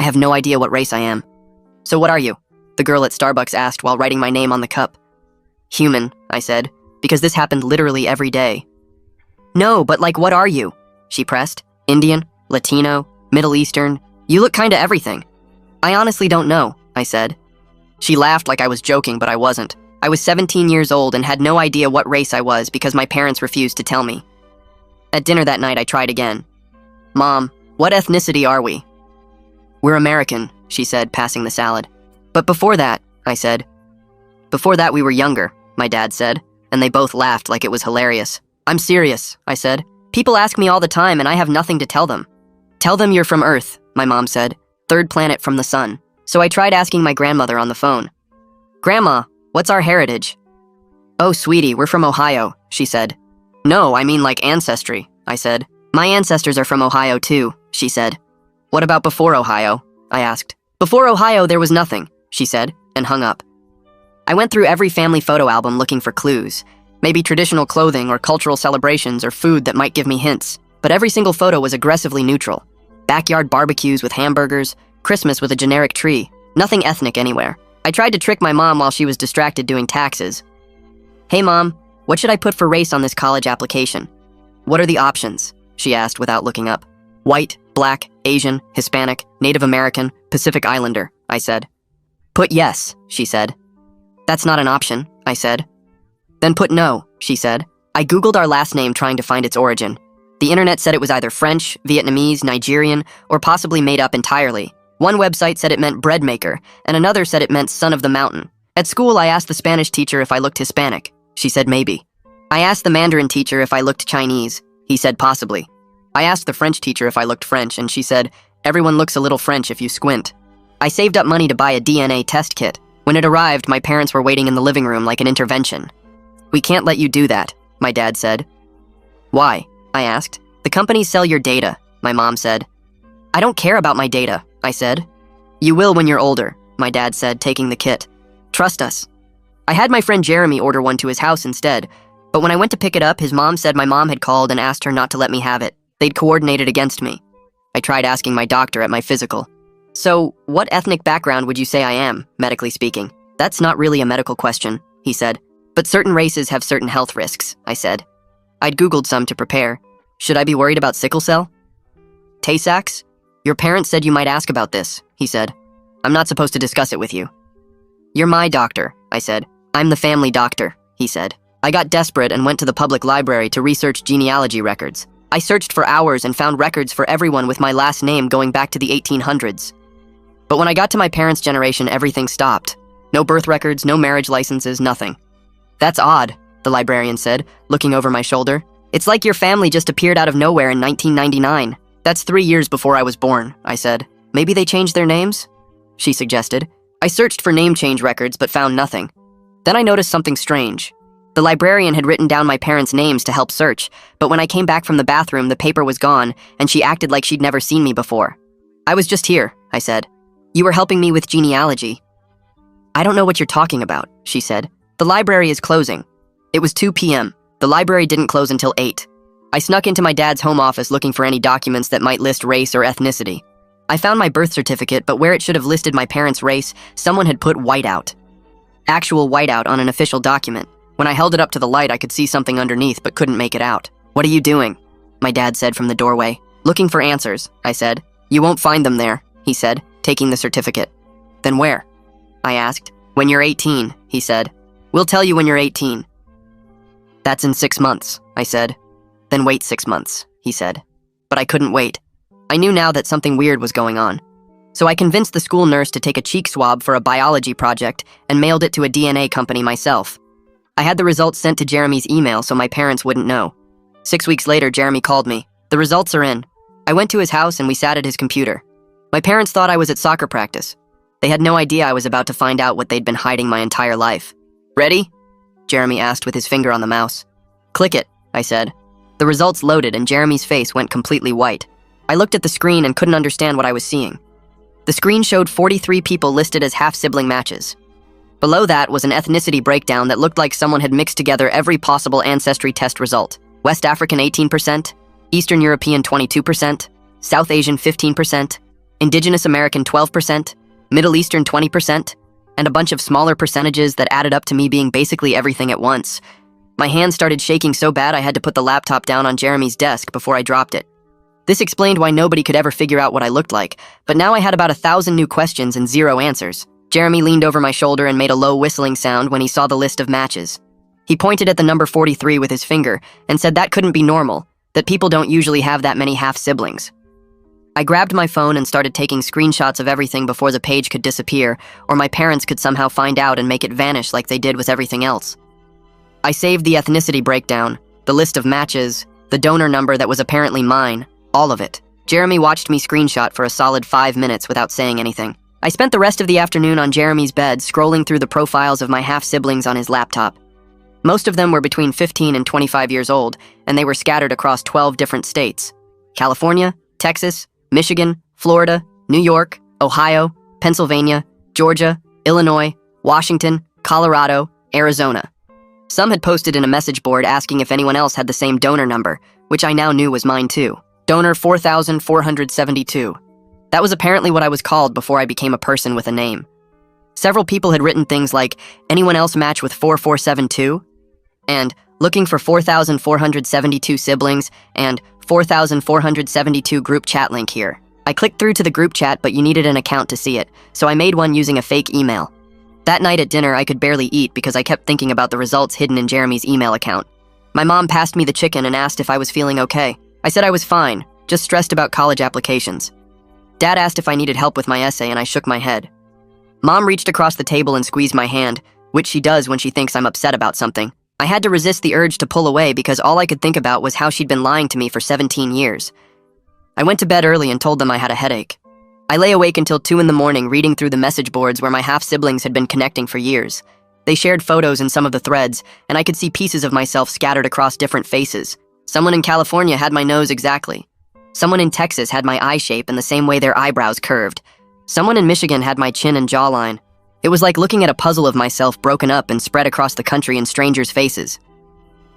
I have no idea what race I am. So what are you? The girl at Starbucks asked while writing my name on the cup. Human, I said, because this happened literally every day. No, but like, what are you? She pressed. Indian, Latino, Middle Eastern. You look kinda everything. I honestly don't know, I said. She laughed like I was joking, but I wasn't. I was 17 years old and had no idea what race I was because my parents refused to tell me. At dinner that night, I tried again. Mom, what ethnicity are we? We're American, she said, passing the salad. But before that, I said. Before that, we were younger, my dad said, and they both laughed like it was hilarious. I'm serious, I said. People ask me all the time and I have nothing to tell them. Tell them you're from Earth, my mom said, third planet from the sun. So I tried asking my grandmother on the phone. Grandma, what's our heritage? Oh, sweetie, we're from Ohio, she said. No, I mean like ancestry, I said. My ancestors are from Ohio too, she said. What about before Ohio? I asked. Before Ohio, there was nothing, she said, and hung up. I went through every family photo album looking for clues. Maybe traditional clothing or cultural celebrations or food that might give me hints. But every single photo was aggressively neutral. Backyard barbecues with hamburgers, Christmas with a generic tree. Nothing ethnic anywhere. I tried to trick my mom while she was distracted doing taxes. Hey mom, what should I put for race on this college application? What are the options? She asked without looking up. White, black, Asian, Hispanic, Native American, Pacific Islander, I said. Put yes, she said. That's not an option, I said. Then put no, she said. I Googled our last name trying to find its origin. The internet said it was either French, Vietnamese, Nigerian, or possibly made up entirely. One website said it meant bread maker, and another said it meant son of the mountain. At school, I asked the Spanish teacher if I looked Hispanic. She said maybe. I asked the Mandarin teacher if I looked Chinese. He said possibly. I asked the French teacher if I looked French, and she said, everyone looks a little French if you squint. I saved up money to buy a DNA test kit. When it arrived, my parents were waiting in the living room like an intervention. We can't let you do that, my dad said. Why? I asked. The companies sell your data, my mom said. I don't care about my data, I said. You will when you're older, my dad said, taking the kit. Trust us. I had my friend Jeremy order one to his house instead, but when I went to pick it up, his mom said my mom had called and asked her not to let me have it. They'd coordinated against me. I tried asking my doctor at my physical. So, what ethnic background would you say I am, medically speaking? That's not really a medical question, he said. But certain races have certain health risks, I said. I'd Googled some to prepare. Should I be worried about sickle cell? Tay-Sachs? Your parents said you might ask about this, he said. I'm not supposed to discuss it with you. You're my doctor, I said. I'm the family doctor, he said. I got desperate and went to the public library to research genealogy records. I searched for hours and found records for everyone with my last name going back to the 1800s. But when I got to my parents' generation, everything stopped. No birth records, no marriage licenses, nothing. That's odd, the librarian said, looking over my shoulder. It's like your family just appeared out of nowhere in 1999. That's 3 years before I was born, I said. Maybe they changed their names? She suggested. I searched for name change records but found nothing. Then I noticed something strange. The librarian had written down my parents' names to help search, but when I came back from the bathroom, the paper was gone, and she acted like she'd never seen me before. I was just here, I said. You were helping me with genealogy. I don't know what you're talking about, she said. The library is closing. It was 2 p.m. The library didn't close until 8. I snuck into my dad's home office looking for any documents that might list race or ethnicity. I found my birth certificate, but where it should have listed my parents' race, someone had put whiteout. Actual whiteout on an official document. When I held it up to the light, I could see something underneath, but couldn't make it out. What are you doing? My dad said from the doorway. Looking for answers, I said. You won't find them there, he said, taking the certificate. Then where? I asked. When you're 18, he said. We'll tell you when you're 18. That's in 6 months, I said. Then wait 6 months, he said. But I couldn't wait. I knew now that something weird was going on. So I convinced the school nurse to take a cheek swab for a biology project and mailed it to a DNA company myself. I had the results sent to Jeremy's email so my parents wouldn't know. 6 weeks later, Jeremy called me. The results are in. I went to his house and we sat at his computer. My parents thought I was at soccer practice. They had no idea I was about to find out what they'd been hiding my entire life. Ready? Jeremy asked with his finger on the mouse. Click it, I said. The results loaded and Jeremy's face went completely white. I looked at the screen and couldn't understand what I was seeing. The screen showed 43 people listed as half-sibling matches. Below that was an ethnicity breakdown that looked like someone had mixed together every possible ancestry test result. West African 18%, Eastern European 22%, South Asian 15%, Indigenous American 12%, Middle Eastern 20%, and a bunch of smaller percentages that added up to me being basically everything at once. My hands started shaking so bad I had to put the laptop down on Jeremy's desk before I dropped it. This explained why nobody could ever figure out what I looked like, but now I had about 1,000 new questions and 0 answers. Jeremy leaned over my shoulder and made a low whistling sound when he saw the list of matches. He pointed at the number 43 with his finger and said that couldn't be normal, that people don't usually have that many half-siblings. I grabbed my phone and started taking screenshots of everything before the page could disappear, or my parents could somehow find out and make it vanish like they did with everything else. I saved the ethnicity breakdown, the list of matches, the donor number that was apparently mine, all of it. Jeremy watched me screenshot for a solid 5 minutes without saying anything. I spent the rest of the afternoon on Jeremy's bed scrolling through the profiles of my half-siblings on his laptop. Most of them were between 15 and 25 years old, and they were scattered across 12 different states: California, Texas, Michigan, Florida, New York, Ohio, Pennsylvania, Georgia, Illinois, Washington, Colorado, Arizona. Some had posted in a message board asking if anyone else had the same donor number, which I now knew was mine too. Donor 4,472. That was apparently what I was called before I became a person with a name. Several people had written things like, "Anyone else match with 4472?" and "Looking for 4,472 siblings," and 4,472 group chat link here. I clicked through to the group chat, but you needed an account to see it, so I made one using a fake email. That night at dinner, I could barely eat because I kept thinking about the results hidden in Jeremy's email account. My mom passed me the chicken and asked if I was feeling okay. I said I was fine, just stressed about college applications. Dad asked if I needed help with my essay, and I shook my head. Mom reached across the table and squeezed my hand, which she does when she thinks I'm upset about something. I had to resist the urge to pull away because all I could think about was how she'd been lying to me for 17 years. I went to bed early and told them I had a headache. I lay awake until 2 in the morning reading through the message boards where my half-siblings had been connecting for years. They shared photos in some of the threads, and I could see pieces of myself scattered across different faces. Someone in California had my nose exactly. Someone in Texas had my eye shape and the same way their eyebrows curved. Someone in Michigan had my chin and jawline. It was like looking at a puzzle of myself broken up and spread across the country in strangers' faces.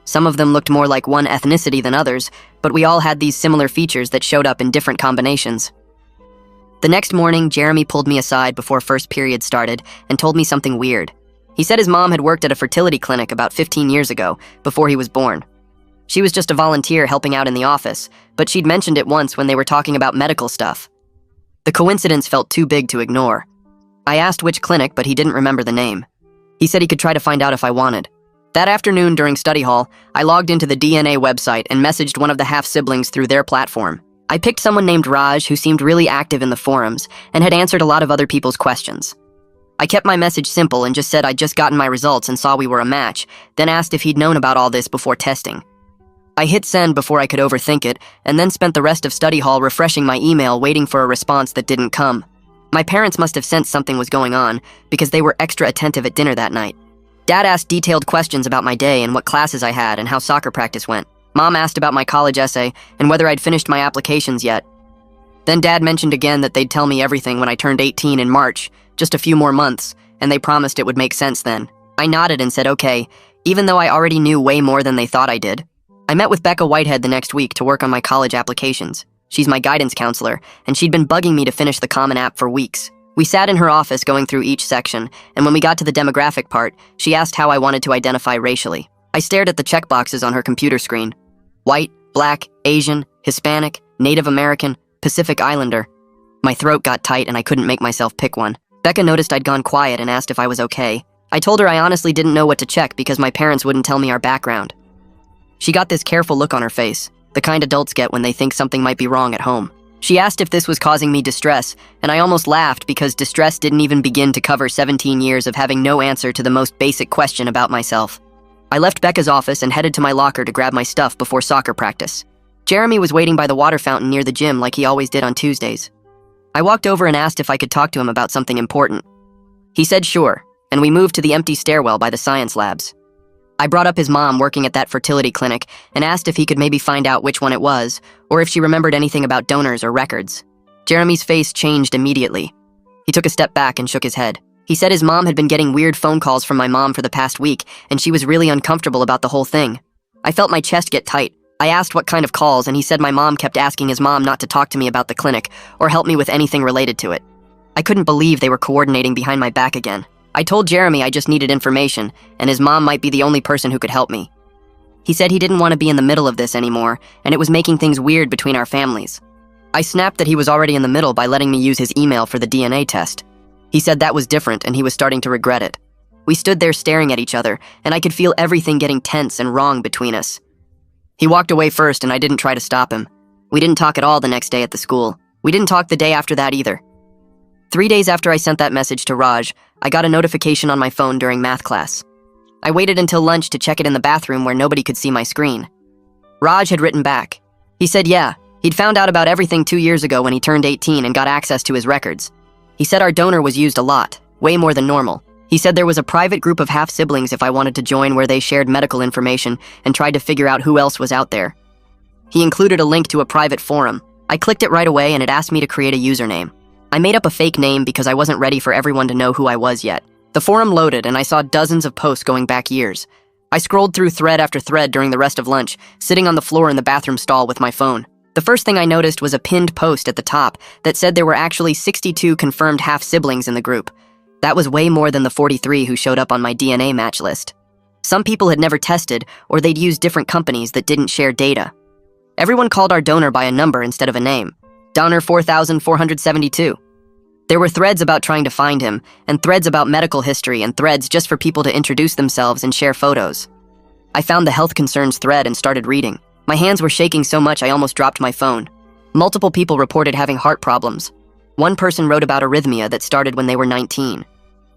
Some of them looked more like one ethnicity than others, but we all had these similar features that showed up in different combinations. The next morning, Jeremy pulled me aside before first period started and told me something weird. He said his mom had worked at a fertility clinic about 15 years ago, before he was born. She was just a volunteer helping out in the office, but she'd mentioned it once when they were talking about medical stuff. The coincidence felt too big to ignore. I asked which clinic, but he didn't remember the name. He said he could try to find out if I wanted. That afternoon during study hall, I logged into the DNA website and messaged one of the half-siblings through their platform. I picked someone named Raj who seemed really active in the forums and had answered a lot of other people's questions. I kept my message simple and just said I'd just gotten my results and saw we were a match, then asked if he'd known about all this before testing. I hit send before I could overthink it, and then spent the rest of study hall refreshing my email waiting for a response that didn't come. My parents must have sensed something was going on, because they were extra attentive at dinner that night. Dad asked detailed questions about my day and what classes I had and how soccer practice went. Mom asked about my college essay and whether I'd finished my applications yet. Then Dad mentioned again that they'd tell me everything when I turned 18 in March, just a few more months, and they promised it would make sense then. I nodded and said okay, even though I already knew way more than they thought I did. I met with Becca Whitehead the next week to work on my college applications. She's my guidance counselor, and she'd been bugging me to finish the Common App for weeks. We sat in her office going through each section, and when we got to the demographic part, she asked how I wanted to identify racially. I stared at the checkboxes on her computer screen. White, Black, Asian, Hispanic, Native American, Pacific Islander. My throat got tight and I couldn't make myself pick one. Becca noticed I'd gone quiet and asked if I was okay. I told her I honestly didn't know what to check because my parents wouldn't tell me our background. She got this careful look on her face, the kind adults get when they think something might be wrong at home. She asked if this was causing me distress, and I almost laughed because distress didn't even begin to cover 17 years of having no answer to the most basic question about myself. I left Becca's office and headed to my locker to grab my stuff before soccer practice. Jeremy was waiting by the water fountain near the gym like he always did on Tuesdays. I walked over and asked if I could talk to him about something important. He said sure, and we moved to the empty stairwell by the science labs. I brought up his mom working at that fertility clinic and asked if he could maybe find out which one it was, or if she remembered anything about donors or records. Jeremy's face changed immediately. He took a step back and shook his head. He said his mom had been getting weird phone calls from my mom for the past week, and she was really uncomfortable about the whole thing. I felt my chest get tight, I asked what kind of calls, and he said my mom kept asking his mom not to talk to me about the clinic or help me with anything related to it. I couldn't believe they were coordinating behind my back again. I told Jeremy I just needed information, and his mom might be the only person who could help me. He said he didn't want to be in the middle of this anymore, and it was making things weird between our families. I snapped that he was already in the middle by letting me use his email for the DNA test. He said that was different, and he was starting to regret it. We stood there staring at each other, and I could feel everything getting tense and wrong between us. He walked away first, and I didn't try to stop him. We didn't talk at all the next day at the school. We didn't talk the day after that either. 3 days after I sent that message to Raj, I got a notification on my phone during math class. I waited until lunch to check it in the bathroom where nobody could see my screen. Raj had written back. He said yeah, he'd found out about everything 2 years ago when he turned 18 and got access to his records. He said our donor was used a lot, way more than normal. He said there was a private group of half-siblings if I wanted to join where they shared medical information and tried to figure out who else was out there. He included a link to a private forum. I clicked it right away and it asked me to create a username. I made up a fake name because I wasn't ready for everyone to know who I was yet. The forum loaded and I saw dozens of posts going back years. I scrolled through thread after thread during the rest of lunch, sitting on the floor in the bathroom stall with my phone. The first thing I noticed was a pinned post at the top that said there were actually 62 confirmed half-siblings in the group. That was way more than the 43 who showed up on my DNA match list. Some people had never tested, or they'd used different companies that didn't share data. Everyone called our donor by a number instead of a name. Donor 4472. There were threads about trying to find him, and threads about medical history, and threads just for people to introduce themselves and share photos. I found the health concerns thread and started reading. My hands were shaking so much I almost dropped my phone. Multiple people reported having heart problems. One person wrote about arrhythmia that started when they were 19.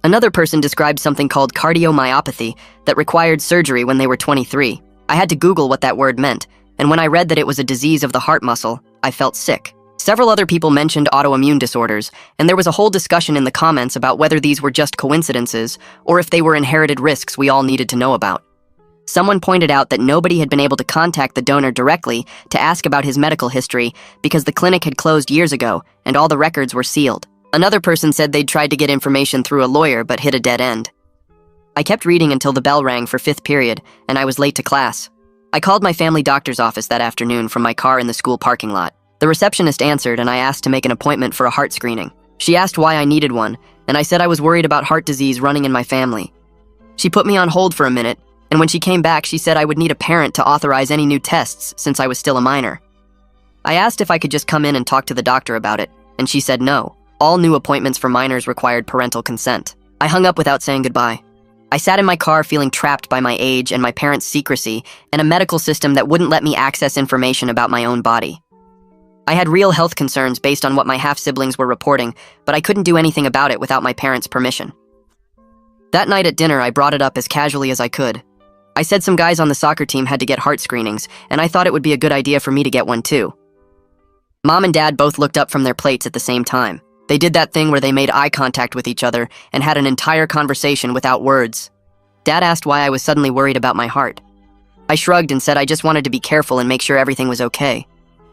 Another person described something called cardiomyopathy that required surgery when they were 23. I had to Google what that word meant, and when I read that it was a disease of the heart muscle, I felt sick. Several other people mentioned autoimmune disorders, and there was a whole discussion in the comments about whether these were just coincidences or if they were inherited risks we all needed to know about. Someone pointed out that nobody had been able to contact the donor directly to ask about his medical history because the clinic had closed years ago and all the records were sealed. Another person said they'd tried to get information through a lawyer but hit a dead end. I kept reading until the bell rang for 5th period, and I was late to class. I called my family doctor's office that afternoon from my car in the school parking lot. The receptionist answered, and I asked to make an appointment for a heart screening. She asked why I needed one, and I said I was worried about heart disease running in my family. She put me on hold for a minute, and when she came back, she said I would need a parent to authorize any new tests since I was still a minor. I asked if I could just come in and talk to the doctor about it, and she said no. All new appointments for minors required parental consent. I hung up without saying goodbye. I sat in my car feeling trapped by my age and my parents' secrecy and a medical system that wouldn't let me access information about my own body. I had real health concerns based on what my half-siblings were reporting, but I couldn't do anything about it without my parents' permission. That night at dinner, I brought it up as casually as I could. I said some guys on the soccer team had to get heart screenings, and I thought it would be a good idea for me to get one too. Mom and Dad both looked up from their plates at the same time. They did that thing where they made eye contact with each other and had an entire conversation without words. Dad asked why I was suddenly worried about my heart. I shrugged and said I just wanted to be careful and make sure everything was okay.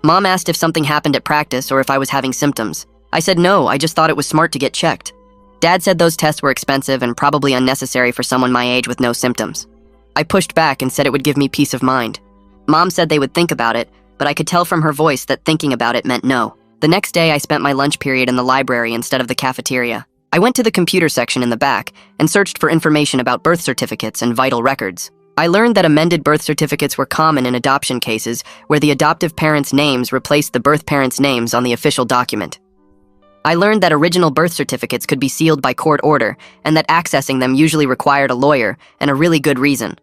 Mom asked if something happened at practice or if I was having symptoms. I said no, I just thought it was smart to get checked. Dad said those tests were expensive and probably unnecessary for someone my age with no symptoms. I pushed back and said it would give me peace of mind. Mom said they would think about it, but I could tell from her voice that thinking about it meant no. The next day, I spent my lunch period in the library instead of the cafeteria. I went to the computer section in the back and searched for information about birth certificates and vital records. I learned that amended birth certificates were common in adoption cases where the adoptive parents' names replaced the birth parents' names on the official document. I learned that original birth certificates could be sealed by court order and that accessing them usually required a lawyer and a really good reason.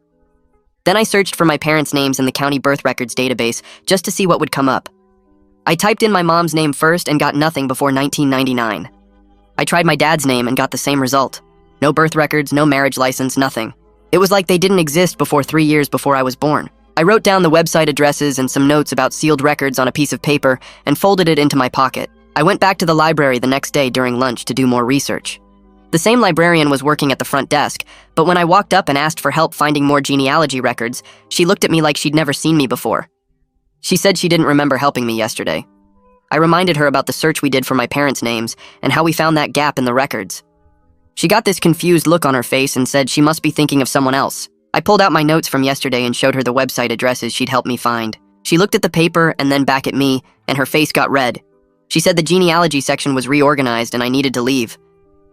Then I searched for my parents' names in the county birth records database just to see what would come up. I typed in my mom's name first and got nothing before 1999. I tried my dad's name and got the same result. No birth records, no marriage license, nothing. It was like they didn't exist before 3 years before I was born. I wrote down the website addresses and some notes about sealed records on a piece of paper and folded it into my pocket. I went back to the library the next day during lunch to do more research. The same librarian was working at the front desk, but when I walked up and asked for help finding more genealogy records, she looked at me like she'd never seen me before. She said she didn't remember helping me yesterday. I reminded her about the search we did for my parents' names and how we found that gap in the records. She got this confused look on her face and said she must be thinking of someone else. I pulled out my notes from yesterday and showed her the website addresses she'd helped me find. She looked at the paper and then back at me, and her face got red. She said the genealogy section was reorganized and I needed to leave.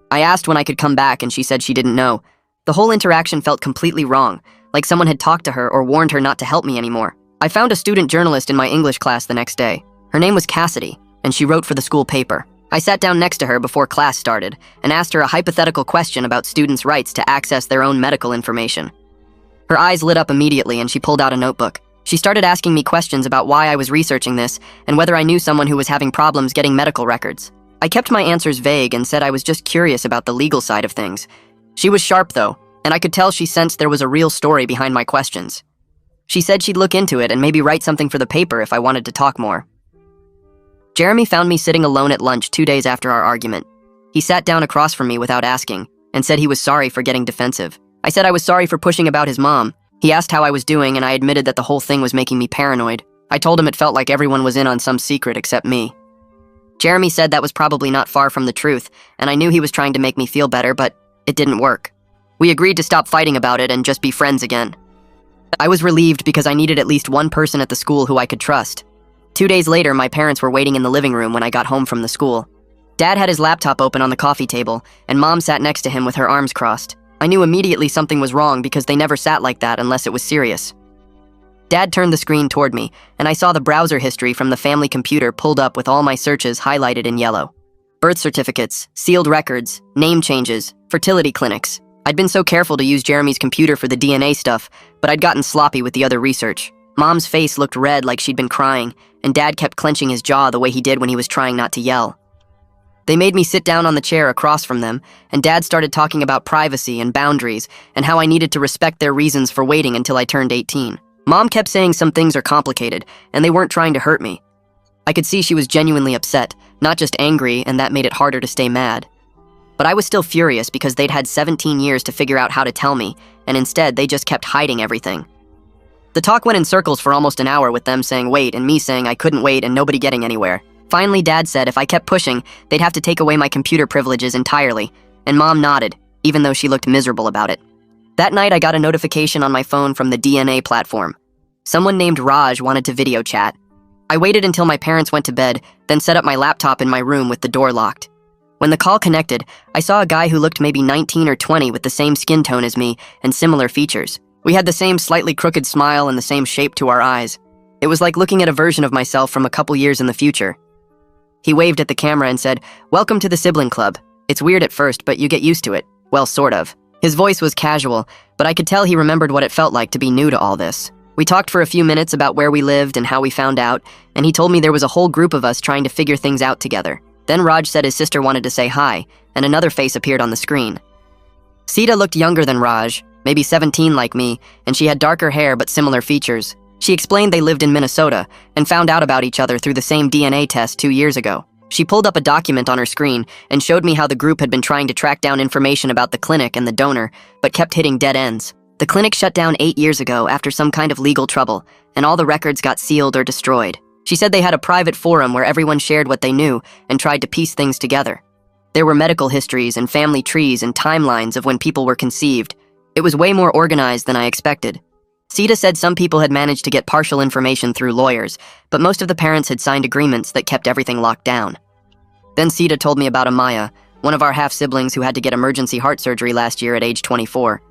I asked when I could come back and she said she didn't know. The whole interaction felt completely wrong, like someone had talked to her or warned her not to help me anymore. I found a student journalist in my English class the next day. Her name was Cassidy, and she wrote for the school paper. I sat down next to her before class started and asked her a hypothetical question about students' rights to access their own medical information. Her eyes lit up immediately and she pulled out a notebook. She started asking me questions about why I was researching this and whether I knew someone who was having problems getting medical records. I kept my answers vague and said I was just curious about the legal side of things. She was sharp though, and I could tell she sensed there was a real story behind my questions. She said she'd look into it and maybe write something for the paper if I wanted to talk more. Jeremy found me sitting alone at lunch 2 days after our argument. He sat down across from me without asking and said he was sorry for getting defensive. I said I was sorry for pushing about his mom. He asked how I was doing and I admitted that the whole thing was making me paranoid. I told him it felt like everyone was in on some secret except me. Jeremy said that was probably not far from the truth, and I knew he was trying to make me feel better, but it didn't work. We agreed to stop fighting about it and just be friends again. I was relieved because I needed at least one person at the school who I could trust. 2 days later, my parents were waiting in the living room when I got home from the school. Dad had his laptop open on the coffee table, and Mom sat next to him with her arms crossed. I knew immediately something was wrong because they never sat like that unless it was serious. Dad turned the screen toward me, and I saw the browser history from the family computer pulled up with all my searches highlighted in yellow. Birth certificates, sealed records, name changes, fertility clinics. I'd been so careful to use Jeremy's computer for the DNA stuff, but I'd gotten sloppy with the other research. Mom's face looked red like she'd been crying, and Dad kept clenching his jaw the way he did when he was trying not to yell. They made me sit down on the chair across from them, and Dad started talking about privacy and boundaries and how I needed to respect their reasons for waiting until I turned 18. Mom kept saying some things are complicated, and they weren't trying to hurt me. I could see she was genuinely upset, not just angry, and that made it harder to stay mad. But I was still furious because they'd had 17 years to figure out how to tell me, and instead they just kept hiding everything. The talk went in circles for almost an hour with them saying wait and me saying I couldn't wait and nobody getting anywhere. Finally, Dad said if I kept pushing, they'd have to take away my computer privileges entirely, and Mom nodded, even though she looked miserable about it. That night, I got a notification on my phone from the DNA platform. Someone named Raj wanted to video chat. I waited until my parents went to bed, then set up my laptop in my room with the door locked. When the call connected, I saw a guy who looked maybe 19 or 20 with the same skin tone as me and similar features. We had the same slightly crooked smile and the same shape to our eyes. It was like looking at a version of myself from a couple years in the future. He waved at the camera and said, "Welcome to the sibling club. It's weird at first, but you get used to it. Well, sort of." His voice was casual, but I could tell he remembered what it felt like to be new to all this. We talked for a few minutes about where we lived and how we found out, and he told me there was a whole group of us trying to figure things out together. Then Raj said his sister wanted to say hi, and another face appeared on the screen. Sita looked younger than Raj, maybe 17 like me, and she had darker hair but similar features. She explained they lived in Minnesota and found out about each other through the same DNA test 2 years ago. She pulled up a document on her screen and showed me how the group had been trying to track down information about the clinic and the donor, but kept hitting dead ends. The clinic shut down 8 years ago after some kind of legal trouble, and all the records got sealed or destroyed. She said they had a private forum where everyone shared what they knew and tried to piece things together. There were medical histories and family trees and timelines of when people were conceived. It was way more organized than I expected. Sita said some people had managed to get partial information through lawyers, but most of the parents had signed agreements that kept everything locked down. Then Sita told me about Amaya, one of our half-siblings who had to get emergency heart surgery last year at age 24.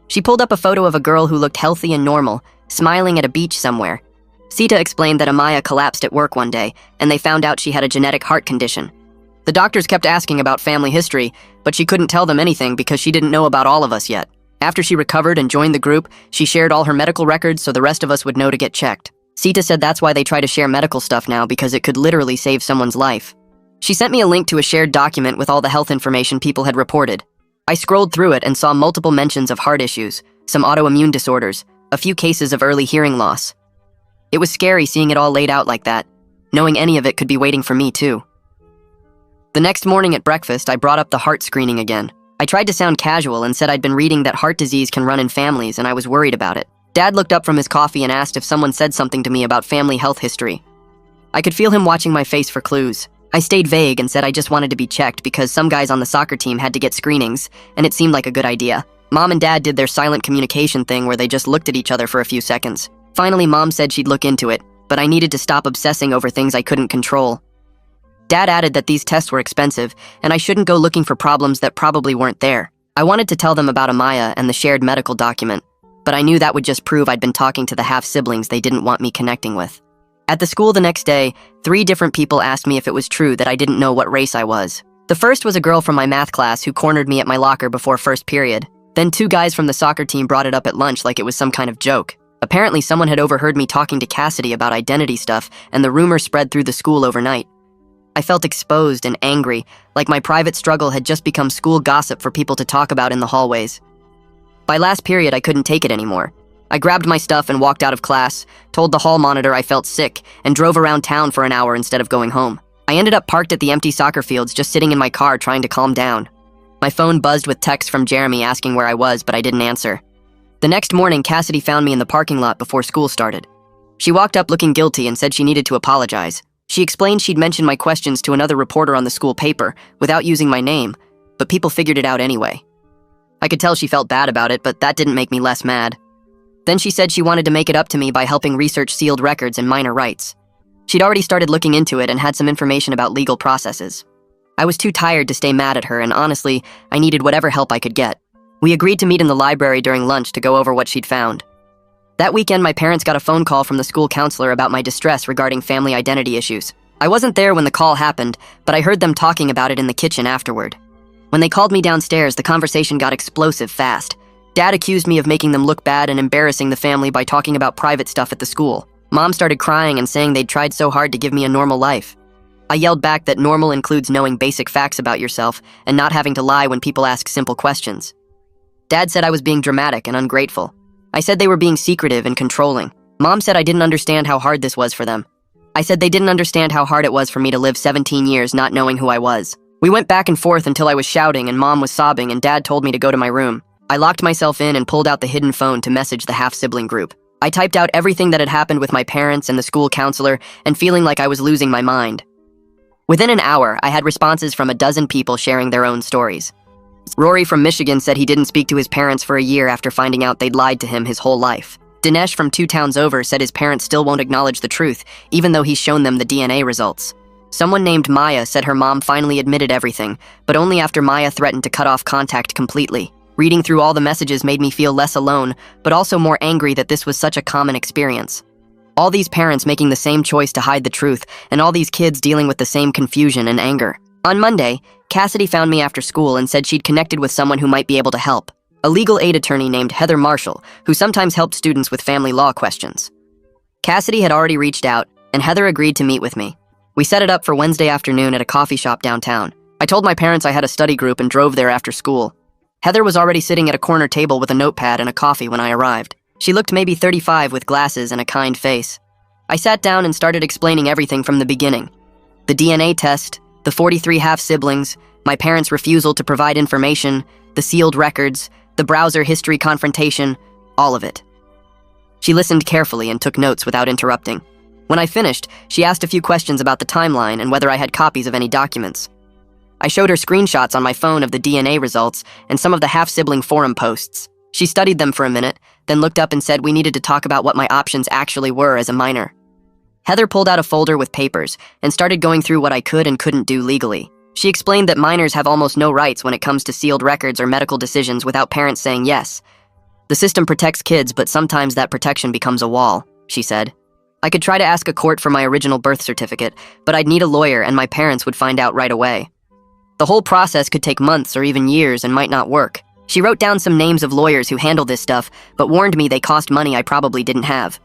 She pulled up a photo of a girl who looked healthy and normal, smiling at a beach somewhere. Sita explained that Amaya collapsed at work one day, and they found out she had a genetic heart condition. The doctors kept asking about family history, but she couldn't tell them anything because she didn't know about all of us yet. After she recovered and joined the group, she shared all her medical records so the rest of us would know to get checked. Sita said that's why they try to share medical stuff now because it could literally save someone's life. She sent me a link to a shared document with all the health information people had reported. I scrolled through it and saw multiple mentions of heart issues, some autoimmune disorders, a few cases of early hearing loss. It was scary seeing it all laid out like that, knowing any of it could be waiting for me too. The next morning at breakfast, I brought up the heart screening again. I tried to sound casual and said I'd been reading that heart disease can run in families and I was worried about it. Dad looked up from his coffee and asked if someone said something to me about family health history. I could feel him watching my face for clues. I stayed vague and said I just wanted to be checked because some guys on the soccer team had to get screenings, and it seemed like a good idea. Mom and Dad did their silent communication thing where they just looked at each other for a few seconds. Finally, Mom said she'd look into it, but I needed to stop obsessing over things I couldn't control. Dad added that these tests were expensive, and I shouldn't go looking for problems that probably weren't there. I wanted to tell them about Amaya and the shared medical document, but I knew that would just prove I'd been talking to the half-siblings they didn't want me connecting with. At the school the next day, 3 different people asked me if it was true that I didn't know what race I was. The first was a girl from my math class who cornered me at my locker before first period. Then 2 guys from the soccer team brought it up at lunch like it was some kind of joke. Apparently someone had overheard me talking to Cassidy about identity stuff, and the rumor spread through the school overnight. I felt exposed and angry, like my private struggle had just become school gossip for people to talk about in the hallways. By last period, I couldn't take it anymore. I grabbed my stuff and walked out of class, told the hall monitor I felt sick, and drove around town for an hour instead of going home. I ended up parked at the empty soccer fields, just sitting in my car trying to calm down. My phone buzzed with texts from Jeremy asking where I was, but I didn't answer. The next morning, Cassidy found me in the parking lot before school started. She walked up looking guilty and said she needed to apologize. She explained she'd mentioned my questions to another reporter on the school paper without using my name, but people figured it out anyway. I could tell she felt bad about it, but that didn't make me less mad. Then she said she wanted to make it up to me by helping research sealed records and minor rights. She'd already started looking into it and had some information about legal processes. I was too tired to stay mad at her, and honestly, I needed whatever help I could get. We agreed to meet in the library during lunch to go over what she'd found. That weekend, my parents got a phone call from the school counselor about my distress regarding family identity issues. I wasn't there when the call happened, but I heard them talking about it in the kitchen afterward. When they called me downstairs, the conversation got explosive fast. Dad accused me of making them look bad and embarrassing the family by talking about private stuff at the school. Mom started crying and saying they'd tried so hard to give me a normal life. I yelled back that normal includes knowing basic facts about yourself and not having to lie when people ask simple questions. Dad said I was being dramatic and ungrateful. I said they were being secretive and controlling. Mom said I didn't understand how hard this was for them. I said they didn't understand how hard it was for me to live 17 years not knowing who I was. We went back and forth until I was shouting and Mom was sobbing and Dad told me to go to my room. I locked myself in and pulled out the hidden phone to message the half-sibling group. I typed out everything that had happened with my parents and the school counselor and feeling like I was losing my mind. Within an hour, I had responses from 12 people sharing their own stories. Rory from Michigan said he didn't speak to his parents for a year after finding out they'd lied to him his whole life. Dinesh from 2 towns over said his parents still won't acknowledge the truth, even though he's shown them the DNA results. Someone named Maya said her mom finally admitted everything, but only after Maya threatened to cut off contact completely. Reading through all the messages made me feel less alone, but also more angry that this was such a common experience. All these parents making the same choice to hide the truth, and all these kids dealing with the same confusion and anger. On Monday, Cassidy found me after school and said she'd connected with someone who might be able to help. A legal aid attorney named Heather Marshall, who sometimes helped students with family law questions. Cassidy had already reached out, and Heather agreed to meet with me. We set it up for Wednesday afternoon at a coffee shop downtown. I told my parents I had a study group and drove there after school. Heather was already sitting at a corner table with a notepad and a coffee when I arrived. She looked maybe 35 with glasses and a kind face. I sat down and started explaining everything from the beginning. The DNA test, the 43 half-siblings, my parents' refusal to provide information, the sealed records, the browser history confrontation, all of it. She listened carefully and took notes without interrupting. When I finished, she asked a few questions about the timeline and whether I had copies of any documents. I showed her screenshots on my phone of the DNA results and some of the half-sibling forum posts. She studied them for a minute, then looked up and said we needed to talk about what my options actually were as a minor. Heather pulled out a folder with papers and started going through what I could and couldn't do legally. She explained that minors have almost no rights when it comes to sealed records or medical decisions without parents saying yes. The system protects kids, but sometimes that protection becomes a wall, she said. I could try to ask a court for my original birth certificate, but I'd need a lawyer and my parents would find out right away. The whole process could take months or even years and might not work. She wrote down some names of lawyers who handle this stuff, but warned me they cost money I probably didn't have.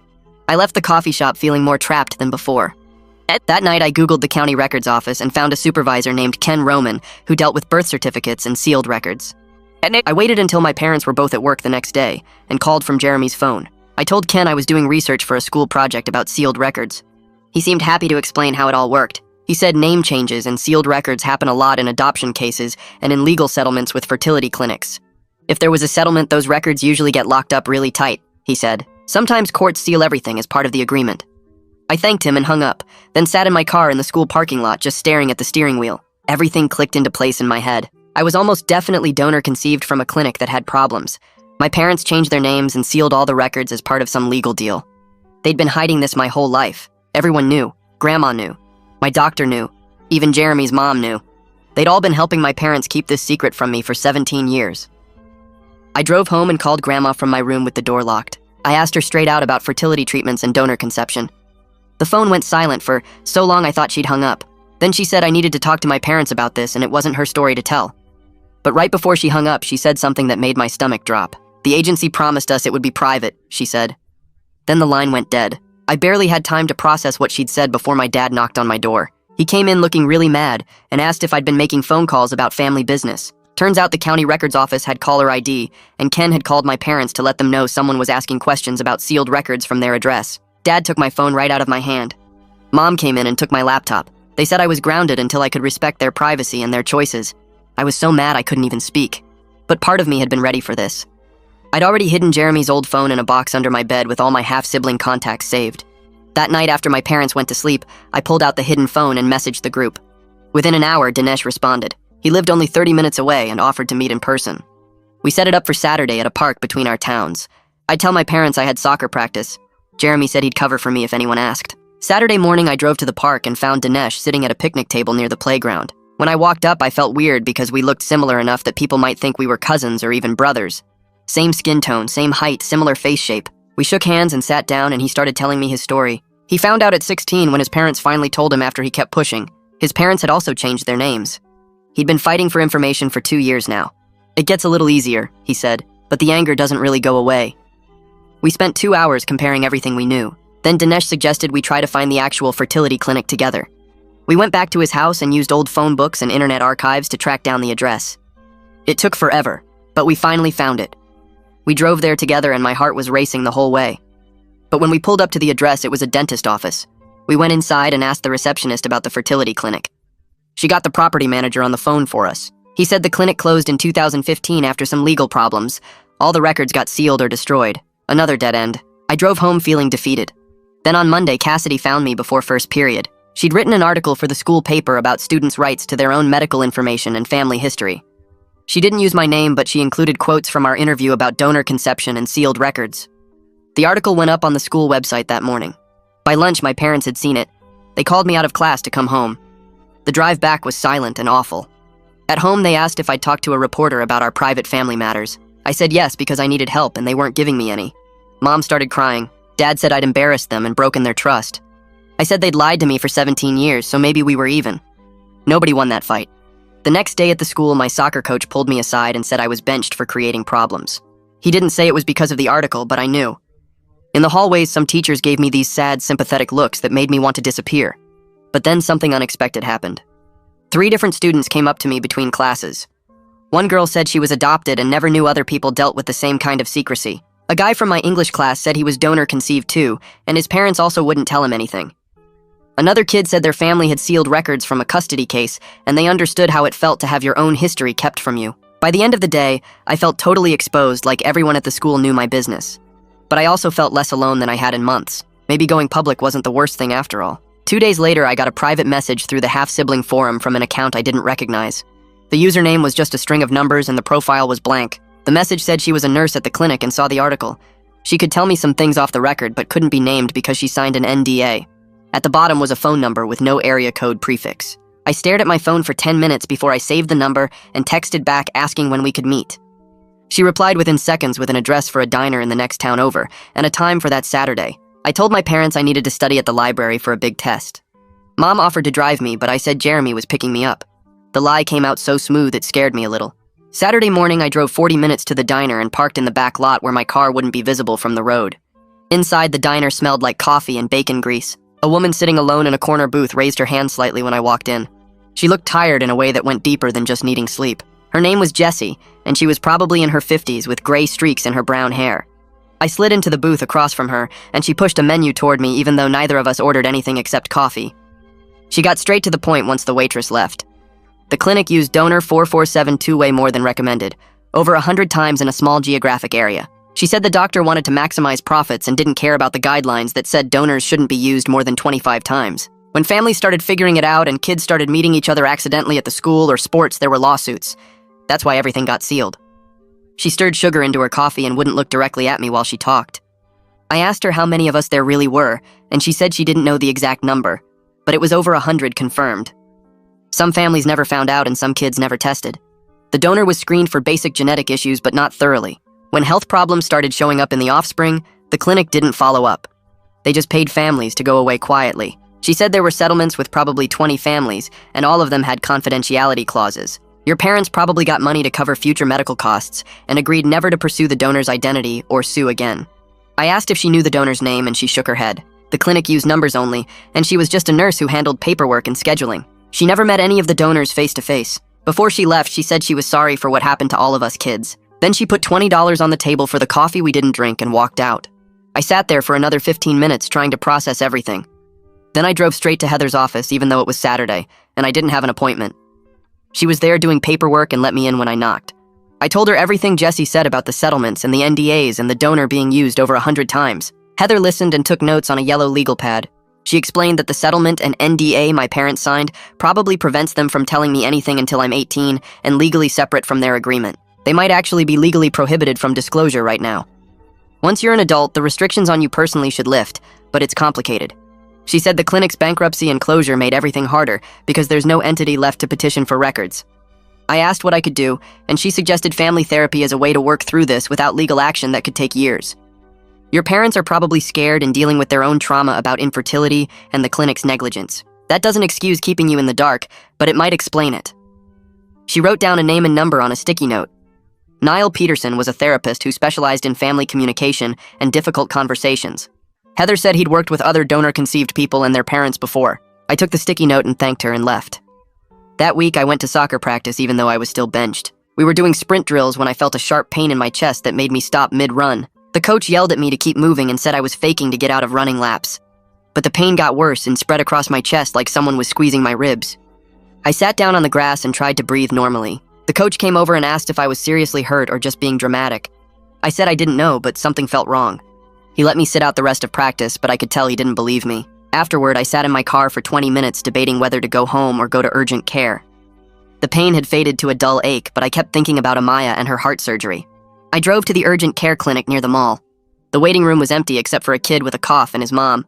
I left the coffee shop feeling more trapped than before. That night, I Googled the county records office and found a supervisor named Ken Roman who dealt with birth certificates and sealed records. I waited until my parents were both at work the next day and called from Jeremy's phone. I told Ken I was doing research for a school project about sealed records. He seemed happy to explain how it all worked. He said name changes and sealed records happen a lot in adoption cases and in legal settlements with fertility clinics. If there was a settlement, those records usually get locked up really tight, he said. Sometimes courts seal everything as part of the agreement. I thanked him and hung up, then sat in my car in the school parking lot just staring at the steering wheel. Everything clicked into place in my head. I was almost definitely donor conceived from a clinic that had problems. My parents changed their names and sealed all the records as part of some legal deal. They'd been hiding this my whole life. Everyone knew. Grandma knew. My doctor knew. Even Jeremy's mom knew. They'd all been helping my parents keep this secret from me for 17 years. I drove home and called Grandma from my room with the door locked. I asked her straight out about fertility treatments and donor conception. The phone went silent for so long I thought she'd hung up. Then she said I needed to talk to my parents about this and it wasn't her story to tell. But right before she hung up, she said something that made my stomach drop. The agency promised us it would be private, she said. Then the line went dead. I barely had time to process what she'd said before my dad knocked on my door. He came in looking really mad and asked if I'd been making phone calls about family business. Turns out the county records office had caller ID, and Ken had called my parents to let them know someone was asking questions about sealed records from their address. Dad took my phone right out of my hand. Mom came in and took my laptop. They said I was grounded until I could respect their privacy and their choices. I was so mad I couldn't even speak. But part of me had been ready for this. I'd already hidden Jeremy's old phone in a box under my bed with all my half-sibling contacts saved. That night after my parents went to sleep, I pulled out the hidden phone and messaged the group. Within an hour, Dinesh responded. He lived only 30 minutes away and offered to meet in person. We set it up for Saturday at a park between our towns. I'd tell my parents I had soccer practice. Jeremy said he'd cover for me if anyone asked. Saturday morning, I drove to the park and found Dinesh sitting at a picnic table near the playground. When I walked up, I felt weird because we looked similar enough that people might think we were cousins or even brothers. Same skin tone, same height, similar face shape. We shook hands and sat down and he started telling me his story. He found out at 16 when his parents finally told him after he kept pushing. His parents had also changed their names. He'd been fighting for information for 2 years now. It gets a little easier, he said, but the anger doesn't really go away. We spent 2 hours comparing everything we knew. Then Dinesh suggested we try to find the actual fertility clinic together. We went back to his house and used old phone books and internet archives to track down the address. It took forever, but we finally found it. We drove there together and my heart was racing the whole way. But when we pulled up to the address, it was a dentist office. We went inside and asked the receptionist about the fertility clinic. She got the property manager on the phone for us. He said the clinic closed in 2015 after some legal problems. All the records got sealed or destroyed. Another dead end. I drove home feeling defeated. Then on Monday, Cassidy found me before first period. She'd written an article for the school paper about students' rights to their own medical information and family history. She didn't use my name, but she included quotes from our interview about donor conception and sealed records. The article went up on the school website that morning. By lunch, my parents had seen it. They called me out of class to come home. The drive back was silent and awful. At home, they asked if I'd talk to a reporter about our private family matters. I said yes because I needed help and they weren't giving me any. Mom started crying. Dad said I'd embarrassed them and broken their trust. I said they'd lied to me for 17 years, so maybe we were even. Nobody won that fight. The next day at the school, my soccer coach pulled me aside and said I was benched for creating problems. He didn't say it was because of the article, but I knew. In the hallways, some teachers gave me these sad, sympathetic looks that made me want to disappear. But then something unexpected happened. 3 different students came up to me between classes. One girl said she was adopted and never knew other people dealt with the same kind of secrecy. A guy from my English class said he was donor conceived too, and his parents also wouldn't tell him anything. Another kid said their family had sealed records from a custody case, and they understood how it felt to have your own history kept from you. By the end of the day, I felt totally exposed, like everyone at the school knew my business. But I also felt less alone than I had in months. Maybe going public wasn't the worst thing after all. 2 days later, I got a private message through the half-sibling forum from an account I didn't recognize. The username was just a string of numbers and the profile was blank. The message said she was a nurse at the clinic and saw the article. She could tell me some things off the record but couldn't be named because she signed an NDA. At the bottom was a phone number with no area code prefix. I stared at my phone for 10 minutes before I saved the number and texted back asking when we could meet. She replied within seconds with an address for a diner in the next town over and a time for that Saturday. I told my parents I needed to study at the library for a big test. Mom offered to drive me, but I said Jeremy was picking me up. The lie came out so smooth it scared me a little. Saturday morning, I drove 40 minutes to the diner and parked in the back lot where my car wouldn't be visible from the road. Inside, the diner smelled like coffee and bacon grease. A woman sitting alone in a corner booth raised her hand slightly when I walked in. She looked tired in a way that went deeper than just needing sleep. Her name was Jessie, and she was probably in her 50s with gray streaks in her brown hair. I slid into the booth across from her, and she pushed a menu toward me even though neither of us ordered anything except coffee. She got straight to the point once the waitress left. The clinic used donor 4472 way more than recommended, over 100 times in a small geographic area. She said the doctor wanted to maximize profits and didn't care about the guidelines that said donors shouldn't be used more than 25 times. When families started figuring it out and kids started meeting each other accidentally at the school or sports, there were lawsuits. That's why everything got sealed. She stirred sugar into her coffee and wouldn't look directly at me while she talked. I asked her how many of us there really were, and she said she didn't know the exact number, but it was over 100 confirmed. Some families never found out and some kids never tested. The donor was screened for basic genetic issues, but not thoroughly. When health problems started showing up in the offspring, the clinic didn't follow up. They just paid families to go away quietly. She said there were settlements with probably 20 families, and all of them had confidentiality clauses. Your parents probably got money to cover future medical costs and agreed never to pursue the donor's identity or sue again. I asked if she knew the donor's name and she shook her head. The clinic used numbers only, and she was just a nurse who handled paperwork and scheduling. She never met any of the donors face to face. Before she left, she said she was sorry for what happened to all of us kids. Then she put $20 on the table for the coffee we didn't drink and walked out. I sat there for another 15 minutes trying to process everything. Then I drove straight to Heather's office even though it was Saturday, and I didn't have an appointment. She was there doing paperwork and let me in when I knocked. I told her everything Jesse said about the settlements and the NDAs and the donor being used over 100 times. Heather listened and took notes on a yellow legal pad. She explained that the settlement and NDA my parents signed probably prevents them from telling me anything until I'm 18 and legally separate from their agreement. They might actually be legally prohibited from disclosure right now. Once you're an adult, the restrictions on you personally should lift, but it's complicated. She said the clinic's bankruptcy and closure made everything harder because there's no entity left to petition for records. I asked what I could do, and she suggested family therapy as a way to work through this without legal action that could take years. Your parents are probably scared and dealing with their own trauma about infertility and the clinic's negligence. That doesn't excuse keeping you in the dark, but it might explain it. She wrote down a name and number on a sticky note. Niall Peterson was a therapist who specialized in family communication and difficult conversations. Heather said he'd worked with other donor-conceived people and their parents before. I took the sticky note and thanked her and left. That week, I went to soccer practice even though I was still benched. We were doing sprint drills when I felt a sharp pain in my chest that made me stop mid-run. The coach yelled at me to keep moving and said I was faking to get out of running laps. But the pain got worse and spread across my chest like someone was squeezing my ribs. I sat down on the grass and tried to breathe normally. The coach came over and asked if I was seriously hurt or just being dramatic. I said I didn't know, but something felt wrong. He let me sit out the rest of practice, but I could tell he didn't believe me. Afterward, I sat in my car for 20 minutes debating whether to go home or go to urgent care. The pain had faded to a dull ache, but I kept thinking about Amaya and her heart surgery. I drove to the urgent care clinic near the mall. The waiting room was empty except for a kid with a cough and his mom.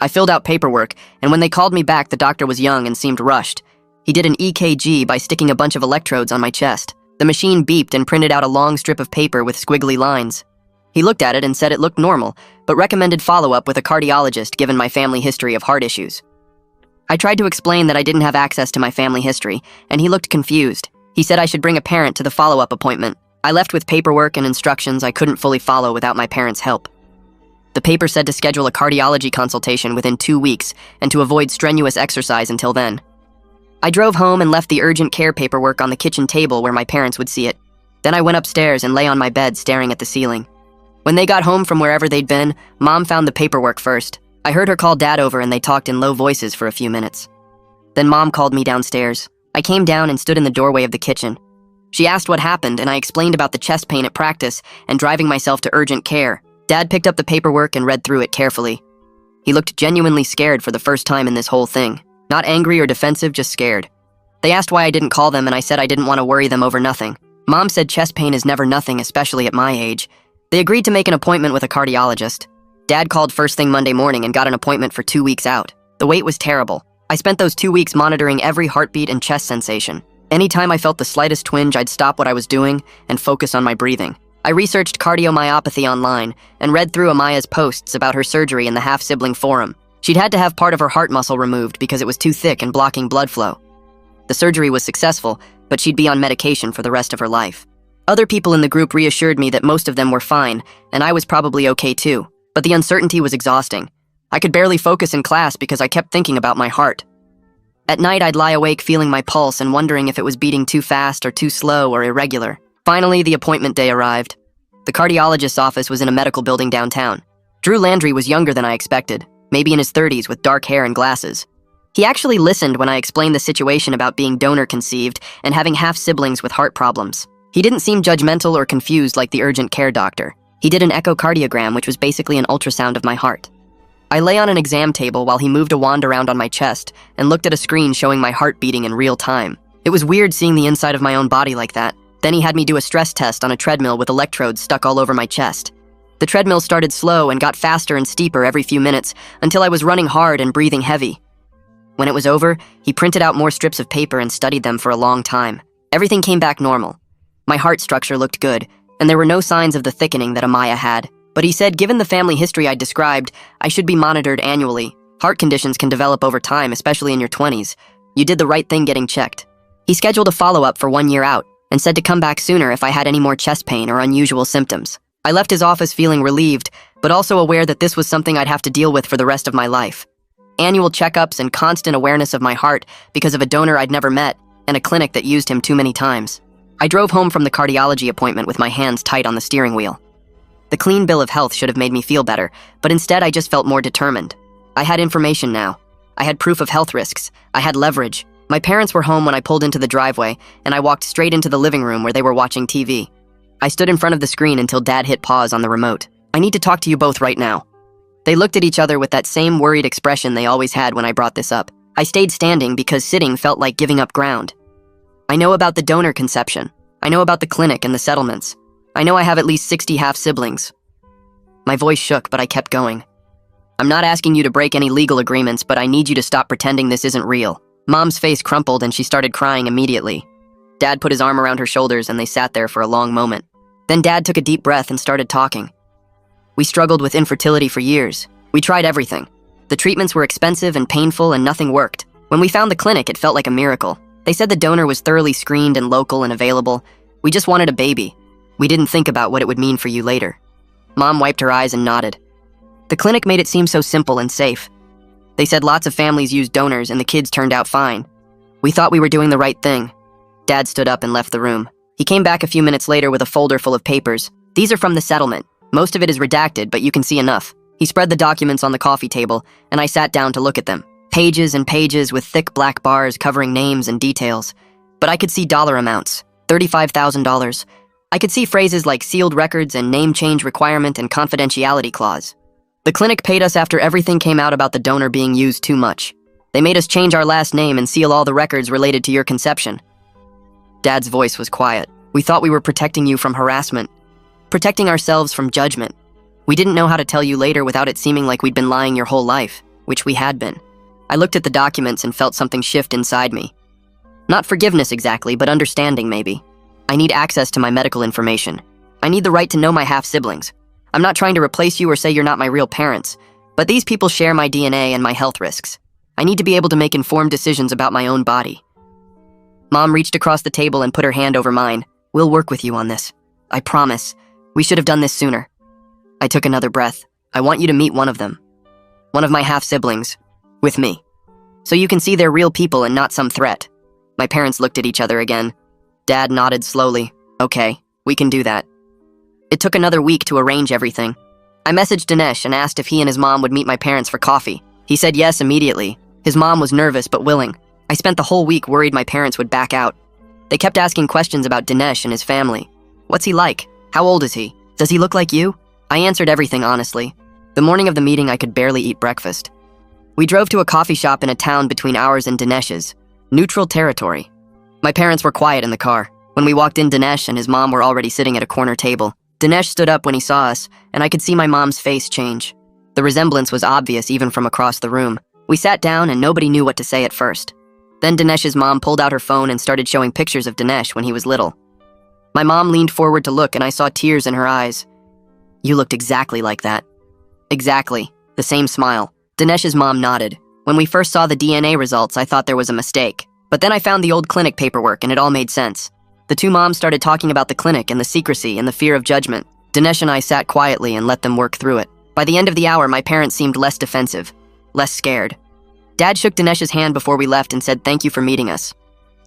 I filled out paperwork, and when they called me back, the doctor was young and seemed rushed. He did an EKG by sticking a bunch of electrodes on my chest. The machine beeped and printed out a long strip of paper with squiggly lines. He looked at it and said it looked normal, but recommended follow-up with a cardiologist given my family history of heart issues. I tried to explain that I didn't have access to my family history, and he looked confused. He said I should bring a parent to the follow-up appointment. I left with paperwork and instructions I couldn't fully follow without my parents' help. The paper said to schedule a cardiology consultation within 2 weeks and to avoid strenuous exercise until then. I drove home and left the urgent care paperwork on the kitchen table where my parents would see it. Then I went upstairs and lay on my bed staring at the ceiling. When they got home from wherever they'd been, Mom found the paperwork first. I heard her call Dad over and they talked in low voices for a few minutes. Then Mom called me downstairs. I came down and stood in the doorway of the kitchen. She asked what happened, and I explained about the chest pain at practice and driving myself to urgent care. Dad picked up the paperwork and read through it carefully. He looked genuinely scared for the first time in this whole thing. Not angry or defensive, just scared. They asked why I didn't call them, and I said I didn't want to worry them over nothing. Mom said chest pain is never nothing, especially at my age. They agreed to make an appointment with a cardiologist. Dad called first thing Monday morning and got an appointment for 2 weeks out. The wait was terrible. I spent those 2 weeks monitoring every heartbeat and chest sensation. Anytime I felt the slightest twinge, I'd stop what I was doing and focus on my breathing. I researched cardiomyopathy online and read through Amaya's posts about her surgery in the half-sibling forum. She'd had to have part of her heart muscle removed because it was too thick and blocking blood flow. The surgery was successful, but she'd be on medication for the rest of her life. Other people in the group reassured me that most of them were fine, and I was probably okay too. But the uncertainty was exhausting. I could barely focus in class because I kept thinking about my heart. At night, I'd lie awake feeling my pulse and wondering if it was beating too fast or too slow or irregular. Finally, the appointment day arrived. The cardiologist's office was in a medical building downtown. Drew Landry was younger than I expected, maybe in his 30s with dark hair and glasses. He actually listened when I explained the situation about being donor-conceived and having half-siblings with heart problems. He didn't seem judgmental or confused like the urgent care doctor. He did an echocardiogram, which was basically an ultrasound of my heart. I lay on an exam table while he moved a wand around on my chest and looked at a screen showing my heart beating in real time. It was weird seeing the inside of my own body like that. Then he had me do a stress test on a treadmill with electrodes stuck all over my chest. The treadmill started slow and got faster and steeper every few minutes until I was running hard and breathing heavy. When it was over, he printed out more strips of paper and studied them for a long time. Everything came back normal. My heart structure looked good, and there were no signs of the thickening that Amaya had. But he said, given the family history I described, I should be monitored annually. Heart conditions can develop over time, especially in your 20s. You did the right thing getting checked. He scheduled a follow-up for 1 year out and said to come back sooner if I had any more chest pain or unusual symptoms. I left his office feeling relieved, but also aware that this was something I'd have to deal with for the rest of my life. Annual checkups and constant awareness of my heart because of a donor I'd never met and a clinic that used him too many times. I drove home from the cardiology appointment with my hands tight on the steering wheel. The clean bill of health should have made me feel better, but instead I just felt more determined. I had information now. I had proof of health risks. I had leverage. My parents were home when I pulled into the driveway, and I walked straight into the living room where they were watching TV. I stood in front of the screen until Dad hit pause on the remote. I need to talk to you both right now. They looked at each other with that same worried expression they always had when I brought this up. I stayed standing because sitting felt like giving up ground. I know about the donor conception. I know about the clinic and the settlements. I know I have at least 60 half-siblings. My voice shook, but I kept going. I'm not asking you to break any legal agreements, but I need you to stop pretending this isn't real. Mom's face crumpled and she started crying immediately. Dad put his arm around her shoulders and they sat there for a long moment. Then Dad took a deep breath and started talking. We struggled with infertility for years. We tried everything. The treatments were expensive and painful and nothing worked. When we found the clinic, it felt like a miracle. They said the donor was thoroughly screened and local and available. We just wanted a baby. We didn't think about what it would mean for you later. Mom wiped her eyes and nodded. The clinic made it seem so simple and safe. They said lots of families used donors and the kids turned out fine. We thought we were doing the right thing. Dad stood up and left the room. He came back a few minutes later with a folder full of papers. These are from the settlement. Most of it is redacted, but you can see enough. He spread the documents on the coffee table, and I sat down to look at them. Pages and pages with thick black bars covering names and details. But I could see dollar amounts. $35,000. I could see phrases like sealed records and name change requirement and confidentiality clause. The clinic paid us after everything came out about the donor being used too much. They made us change our last name and seal all the records related to your conception. Dad's voice was quiet. We thought we were protecting you from harassment, protecting ourselves from judgment. We didn't know how to tell you later without it seeming like we'd been lying your whole life, which we had been. I looked at the documents and felt something shift inside me. Not forgiveness exactly, but understanding maybe. I need access to my medical information. I need the right to know my half-siblings. I'm not trying to replace you or say you're not my real parents, but these people share my DNA and my health risks. I need to be able to make informed decisions about my own body. Mom reached across the table and put her hand over mine. We'll work with you on this. I promise. We should have done this sooner. I took another breath. I want you to meet one of them. One of my half-siblings. With me. So you can see they're real people and not some threat. My parents looked at each other again. Dad nodded slowly. Okay, we can do that. It took another week to arrange everything. I messaged Dinesh and asked if he and his mom would meet my parents for coffee. He said yes immediately. His mom was nervous but willing. I spent the whole week worried my parents would back out. They kept asking questions about Dinesh and his family. What's he like? How old is he? Does he look like you? I answered everything honestly. The morning of the meeting, I could barely eat breakfast. We drove to a coffee shop in a town between ours and Dinesh's. Neutral territory. My parents were quiet in the car. When we walked in, Dinesh and his mom were already sitting at a corner table. Dinesh stood up when he saw us, and I could see my mom's face change. The resemblance was obvious even from across the room. We sat down and nobody knew what to say at first. Then Dinesh's mom pulled out her phone and started showing pictures of Dinesh when he was little. My mom leaned forward to look and I saw tears in her eyes. You looked exactly like that. Exactly. The same smile. Dinesh's mom nodded. When we first saw the DNA results, I thought there was a mistake. But then I found the old clinic paperwork and it all made sense. The two moms started talking about the clinic and the secrecy and the fear of judgment. Dinesh and I sat quietly and let them work through it. By the end of the hour, my parents seemed less defensive, less scared. Dad shook Dinesh's hand before we left and said thank you for meeting us.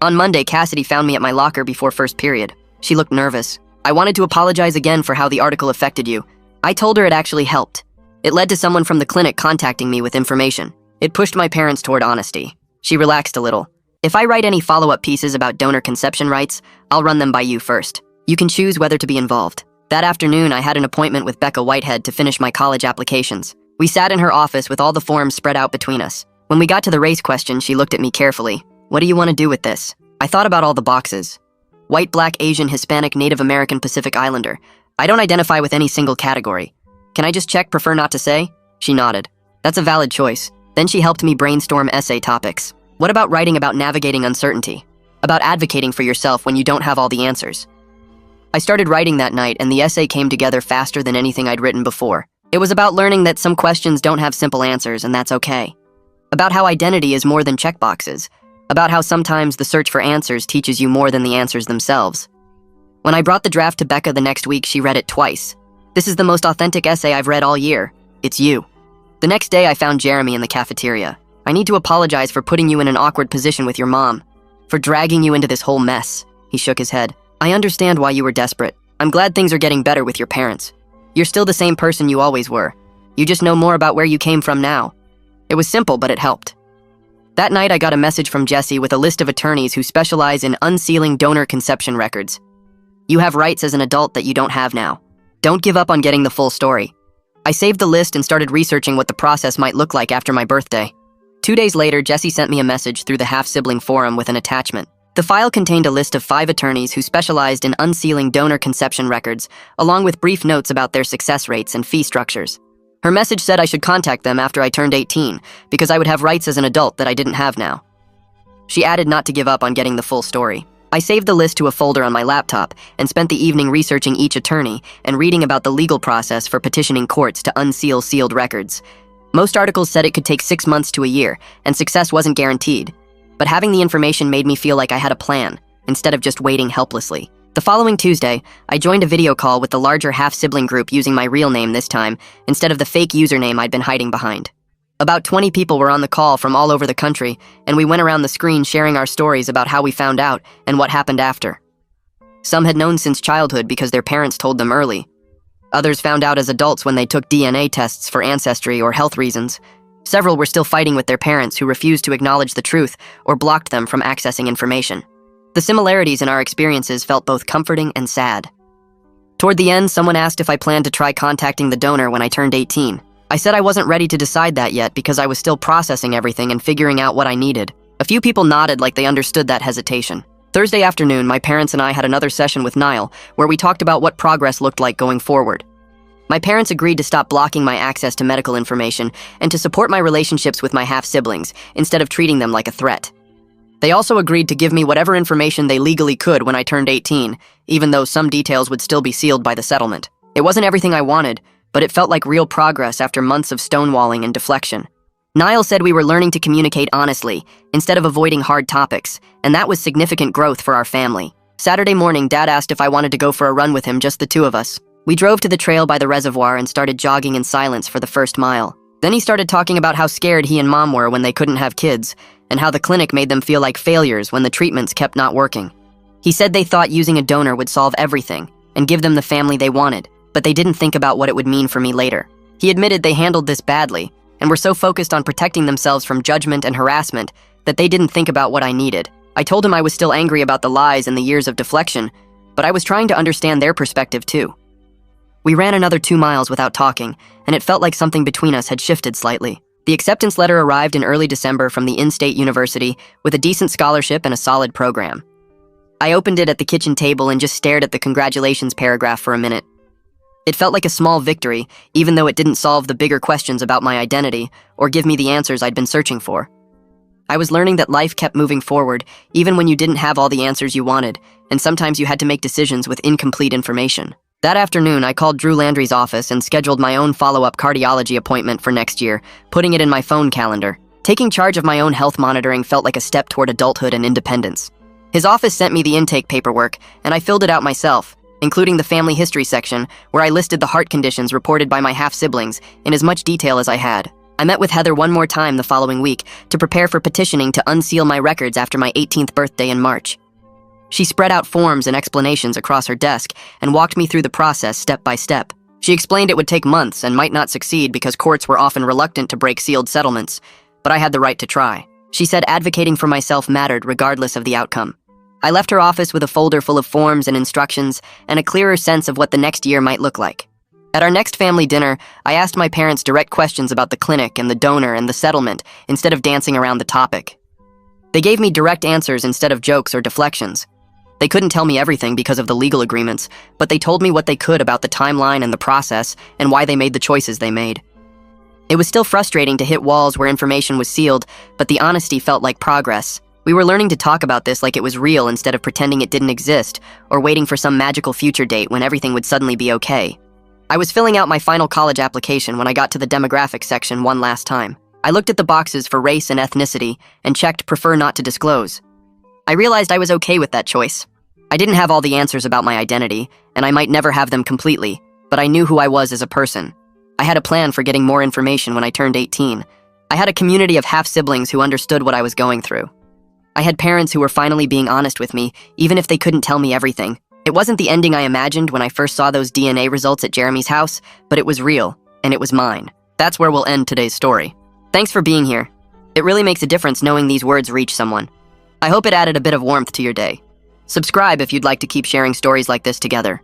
On Monday, Cassidy found me at my locker before first period. She looked nervous. I wanted to apologize again for how the article affected you. I told her it actually helped. It led to someone from the clinic contacting me with information. It pushed my parents toward honesty. She relaxed a little. If I write any follow-up pieces about donor conception rights, I'll run them by you first. You can choose whether to be involved. That afternoon, I had an appointment with Becca Whitehead to finish my college applications. We sat in her office with all the forms spread out between us. When we got to the race question, she looked at me carefully. What do you want to do with this? I thought about all the boxes. White, Black, Asian, Hispanic, Native American, Pacific Islander. I don't identify with any single category. Can I just check prefer not to say? She nodded. That's a valid choice. Then she helped me brainstorm essay topics. What about writing about navigating uncertainty? About advocating for yourself when you don't have all the answers? I started writing that night, and the essay came together faster than anything I'd written before. It was about learning that some questions don't have simple answers, and that's okay. About how identity is more than checkboxes. About how sometimes the search for answers teaches you more than the answers themselves. When I brought the draft to Becca the next week, she read it twice. This is the most authentic essay I've read all year. It's you. The next day, I found Jeremy in the cafeteria. I need to apologize for putting you in an awkward position with your mom. For dragging you into this whole mess. He shook his head. I understand why you were desperate. I'm glad things are getting better with your parents. You're still the same person you always were. You just know more about where you came from now. It was simple, but it helped. That night, I got a message from Jesse with a list of attorneys who specialize in unsealing donor conception records. You have rights as an adult that you don't have now. Don't give up on getting the full story. I saved the list and started researching what the process might look like after my birthday. 2 days later, Jesse sent me a message through the half-sibling forum with an attachment. The file contained a list of 5 attorneys who specialized in unsealing donor conception records, along with brief notes about their success rates and fee structures. Her message said I should contact them after I turned 18, because I would have rights as an adult that I didn't have now. She added not to give up on getting the full story. I saved the list to a folder on my laptop and spent the evening researching each attorney and reading about the legal process for petitioning courts to unseal sealed records. Most articles said it could take 6 months to a year, and success wasn't guaranteed. But having the information made me feel like I had a plan, instead of just waiting helplessly. The following Tuesday, I joined a video call with the larger half-sibling group using my real name this time, instead of the fake username I'd been hiding behind. About 20 people were on the call from all over the country, and we went around the screen sharing our stories about how we found out and what happened after. Some had known since childhood because their parents told them early. Others found out as adults when they took DNA tests for ancestry or health reasons. Several were still fighting with their parents who refused to acknowledge the truth or blocked them from accessing information. The similarities in our experiences felt both comforting and sad. Toward the end, someone asked if I planned to try contacting the donor when I turned 18. I said I wasn't ready to decide that yet because I was still processing everything and figuring out what I needed. A few people nodded like they understood that hesitation. Thursday afternoon, my parents and I had another session with Niall, where we talked about what progress looked like going forward. My parents agreed to stop blocking my access to medical information and to support my relationships with my half-siblings, instead of treating them like a threat. They also agreed to give me whatever information they legally could when I turned 18, even though some details would still be sealed by the settlement. It wasn't everything I wanted, but it felt like real progress after months of stonewalling and deflection. Niall said we were learning to communicate honestly, instead of avoiding hard topics, and that was significant growth for our family. Saturday morning, Dad asked if I wanted to go for a run with him, just the two of us. We drove to the trail by the reservoir and started jogging in silence for the first mile. Then he started talking about how scared he and Mom were when they couldn't have kids, and how the clinic made them feel like failures when the treatments kept not working. He said they thought using a donor would solve everything and give them the family they wanted, but they didn't think about what it would mean for me later. He admitted they handled this badly and were so focused on protecting themselves from judgment and harassment that they didn't think about what I needed. I told him I was still angry about the lies and the years of deflection, but I was trying to understand their perspective too. We ran another 2 miles without talking, and it felt like something between us had shifted slightly. The acceptance letter arrived in early December from the in-state university with a decent scholarship and a solid program. I opened it at the kitchen table and just stared at the congratulations paragraph for a minute. It felt like a small victory, even though it didn't solve the bigger questions about my identity or give me the answers I'd been searching for. I was learning that life kept moving forward, even when you didn't have all the answers you wanted, and sometimes you had to make decisions with incomplete information. That afternoon, I called Drew Landry's office and scheduled my own follow-up cardiology appointment for next year, putting it in my phone calendar. Taking charge of my own health monitoring felt like a step toward adulthood and independence. His office sent me the intake paperwork, and I filled it out myself, including the family history section, where I listed the heart conditions reported by my half-siblings in as much detail as I had. I met with Heather one more time the following week to prepare for petitioning to unseal my records after my 18th birthday in March. She spread out forms and explanations across her desk and walked me through the process step by step. She explained it would take months and might not succeed because courts were often reluctant to break sealed settlements, but I had the right to try. She said advocating for myself mattered regardless of the outcome. I left her office with a folder full of forms and instructions and a clearer sense of what the next year might look like. At our next family dinner, I asked my parents direct questions about the clinic and the donor and the settlement instead of dancing around the topic. They gave me direct answers instead of jokes or deflections. They couldn't tell me everything because of the legal agreements, but they told me what they could about the timeline and the process and why they made the choices they made. It was still frustrating to hit walls where information was sealed, but the honesty felt like progress. We were learning to talk about this like it was real instead of pretending it didn't exist or waiting for some magical future date when everything would suddenly be okay. I was filling out my final college application when I got to the demographics section one last time. I looked at the boxes for race and ethnicity and checked prefer not to disclose. I realized I was okay with that choice. I didn't have all the answers about my identity, and I might never have them completely, but I knew who I was as a person. I had a plan for getting more information when I turned 18. I had a community of half-siblings who understood what I was going through. I had parents who were finally being honest with me, even if they couldn't tell me everything. It wasn't the ending I imagined when I first saw those DNA results at Jeremy's house, but it was real, and it was mine. That's where we'll end today's story. Thanks for being here. It really makes a difference knowing these words reach someone. I hope it added a bit of warmth to your day. Subscribe if you'd like to keep sharing stories like this together.